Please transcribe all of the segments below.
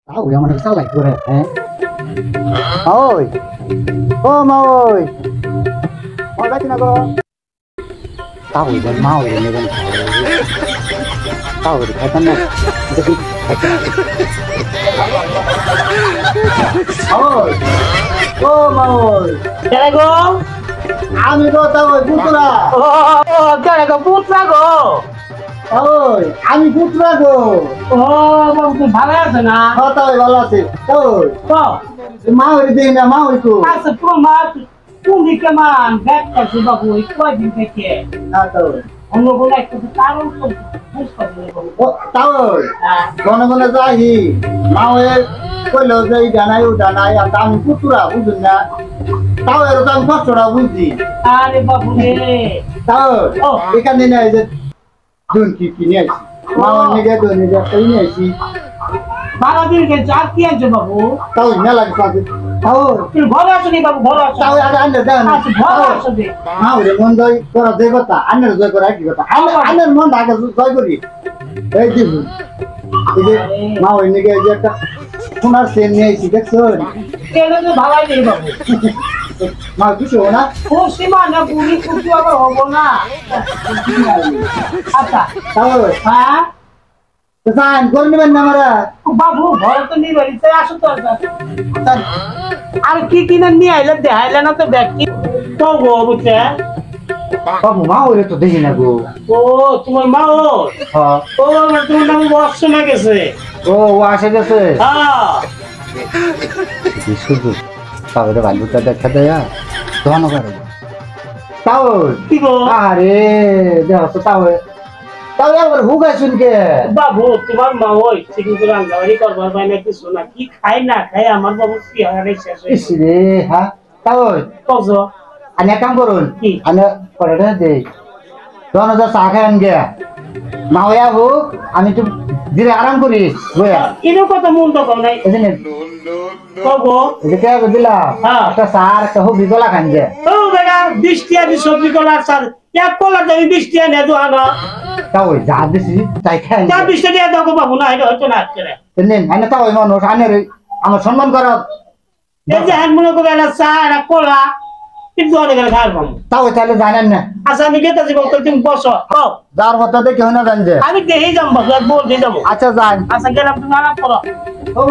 Tahu yang mana salah itu re, Oi, oh mau, mau lagi nago. Tahu dan mau ini kan. Tahu di kaitan nak, jadi. Oi, oh mau, Kaya go? আমি তো তাও পুত্রা। Kaya go putra go? ওই আমি পুত্রা গো। বাবু তুই ভালো আছে না? তাও ভালো আছে। ওই মা হইরে দেই না মা হইতো। আচ্ছা তোমার তুমি কেমন ব্যাক করছো বাবু এই কয়দিন থেকে? না তো অন্য কোনো একটা কারণ তো বুঝতে পারবো। তাও গনে গনে যাই মা হয়ে কইলো যে এই জানাই ও জানাই আর আমি পুত্রা বুঝুন না। তাও এর তো আমি কষ্টটা বুঝি। আরে বাবু রে তাও এখানে না এই যে দুন কি কিনে আইছি মা অনেকে দুন যে কিনে আইছি বাবা দিনকে যা কি আনছো বাবু? তাও না লাগে সাথে তাও তুমি ভালো আছো নি বাবু? ভালো আছো? তাও আগে আনলে দেন আচ্ছা ভালো আছো রে। মা ওরে মন জয় করা দেই কথা আন্নের জয় করা কি কথা আন্নের মন আগে জয় করি এই দিব এই যে মা ওই নিকে যে একটা সোনার চেন নিয়ে আইছি দেখছো কেন তো ভালাই নেই বাবু? মা কিছু হবে না ও সীমা না পুরি কিছু আবার হবো না। আচ্ছা তাও হ্যাঁ তো সাইন করে নেবেন না আমারা বাবু ঘরে তো নিয়ে বাড়িতে আসো তো আর কি কিনে নিয়ে আইলে দেখাইলে না তো ব্যক্তি তো গো বুঝছে বাবু মা ওরে তো দেখি না গো ও তোমার মা ও হ্যাঁ তোমার নাম বক্স না গেছে ও আসে গেছে হ্যাঁ শুধু তাহলে বালুটা দেখা দেয়া ধন্যবাদ তাও কি গো আরে দেখো তো তাও তাও একবার হুগা শুনকে বাবু তোমার মা ওই চিকেন করে আঙ্গাবাড়ি করবার পাই না কিছু না কি খাই না খাই আমার বাবু কি হারে শেষ হয়ে ইস রে হ্যাঁ তাও কসো আনে কাম করুন কি আনে করে দে দোনো যা চা খান গে মা হইয়া হোক আমি একটু ধীরে আরাম করি বইয়া এরও কথা মন তো কম নাই এজন্য কবো এদিকে দিলাম হ্যাঁ একটা সার একটা হুক বিগলা খান গে ও বেটা 20 টিয়া দি সবজি কলার স্যার এক কলার দামি 20 টিয়া নে দোহানা তাও যা দিছি তাই খান যা 20 টিয়া দাও বাবু না এটা হচ্ছে না করে নেন আনে তাও মানুষ আনে আমার সম্মান করো এই যে হান মনে করে না চা না কলা কিন্তু অনেক খাওয়ার কম তাও তাহলে জানেন না আচ্ছা আমি গেতেছি বলতে তুমি বসো যার কথা দেখে হয় না জান যে আমি দেখেই যাবো বাবু আর বল দিয়ে যাবো আচ্ছা যান আচ্ছা গেলাম তুমি আলাপ করো ও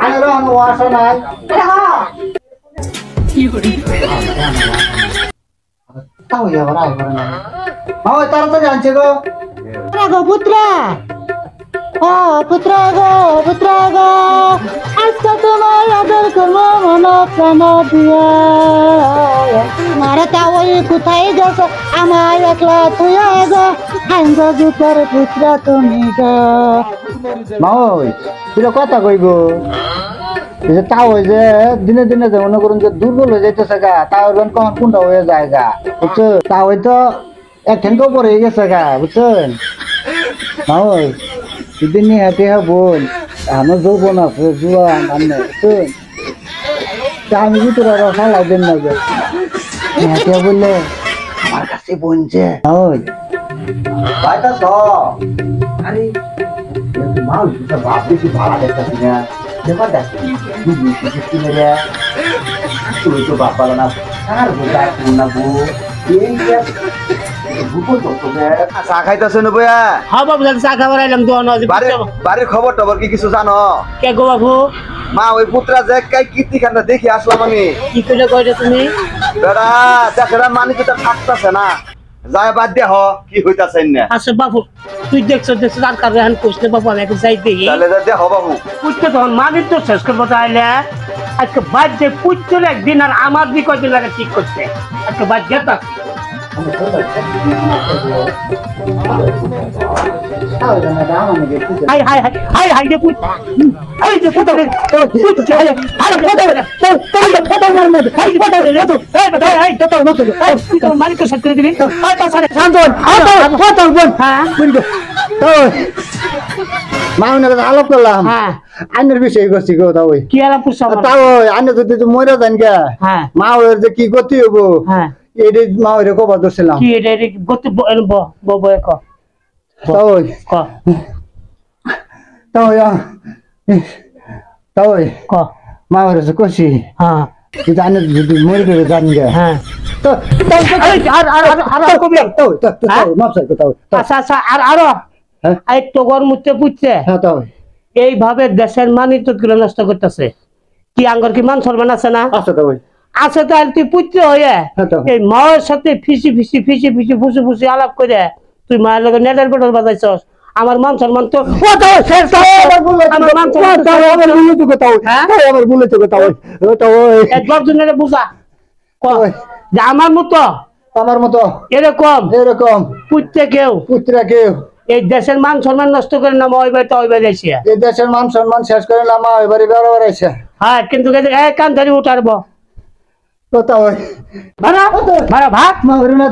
আনে রহন ওয়াসা নাই তাও এবার আই করে না ওই তারা তো জানছে গো গো পুত্রা ও পুত্রা গো আজকে তোমার আদর করবো মনো প্রাণ দিয়া মারা তাওই কোথায় গেছো আমার একলা তুই গো আইন জুতার পুত্রা তুমি গো মাওই তুই কথা কই গো এই যে তাও যে দিনে দিনে যে মনে করুন যে দুর্বল হয়ে যাইতেছে গা তাও এখন কখন কোনটা হয়ে যায় গা বুঝছো তাও তো এক ঠেঙ্গো পরে গেছে গা বুঝছেন মাওই সেদিন নিয়ে হাতে বোন আমার যৌবন আছে জুয়ান আনে বুঝছেন তা আমি ভিতরে আরো ফালাই দেন না যে হাতে বললে আমার কাছে বনছে ওই ভাইটা স আরে মাও তো বাপ বেশি ভাড়া দেখতেছি না দেখো দেখো মেরে তুই তো বাপ পালো না আর বোঝা না বউ এই যে চা খাইতেছে না বয়া হ্যাঁ বাবু চা খাবার আইলাম দোহানো বাড়ির খবর টবর কি কিছু জানো কে গো বাবু মা ওই পুত্রা যে কীর্তি খানটা দেখি আসলাম আমি কি করে কইছো তুমি বেড়া দেখেরা মানে যেটা থাকতেছে না যায় বাদ দিয়ে হ কি হইতাছে না আচ্ছা বাবু তুই দেখছো আর কার হান কোসলে বাবু আমি এখন যাই দেখি তাহলে যা দে হ বাবু পুজতে তখন মালিক তো শেষ করবো তাহলে আজকে বাদ যে পুজতে একদিন আর আমার দি কয়দিন লাগে ঠিক করতে আজকে বাদ যেতাম high high high high high যে পুজ হাই যে পুজ হাই হাই ফটো মার মধ্যে হাই ফটো রে তো হাই হাই তো নতুন হাই তো মালিক তো শেষ করে দিবি হাই পাশে শান্তন ফটো বল হ্যাঁ বুঝছো তো মাউনের আলাপ করলাম হ্যাঁ আইনের বিষয় করছি গো তাও কি আলাপ করছ তাও আইনে যদি মরে যান গা হ্যাঁ মাউয়ের যে কি গতি হবো হ্যাঁ এইটা মাউয়ের কবার ধরছিলাম কি এটা গতি বয় ক তাও ক তাও তাও ক মা হয়েছে কষি হ্যাঁ জানে যদি মরে গেলে জানি গে হ্যাঁ তো এই, আর কবি তাও হ্যাঁ? মাপ চাই তাও আচ্ছা আচ্ছা আর আরো হ্যাঁ এই তো গর মুতে পুচ্ছে হ্যাঁ তাও এইভাবে দেশের মান ইজ্জত গুলো নষ্ট করতেছে কি আঙ্গর কি মান সম্মান আছে না আচ্ছা তাও আছে তো আর তুই পুত্র হয়ে হ্যাঁ তো। এই মায়ের সাথে ফিসি ফুসি ফুসি আলাপ করে তুই মায়ের লগে নেটের পেটর বাজাইছস আমার মান সম্মান তো ও তো শেষ তো আমার মান সম্মান তো আমার ভুলে চোখে তাও হ্যাঁ? আমার ভুলে চোখে তাও তাও একবার দুনিয়ারে বুঝা ক ওই। যে আমার মতো আমার মতো এরকম এরকম পুত্রে কেউ পুত্রা কেউ এই দেশের মান সম্মান নষ্ট করে না ওই বাড়িতে ওই বাড়ি আসিয়া এই দেশের মান সম্মান শেষ করে লামা এবারে বেড়াবার আছে হ্যাঁ কিন্তু কান ধরে উঠারব তো তাও ভাড়া ভাড়া ভাত মা হরিনাথ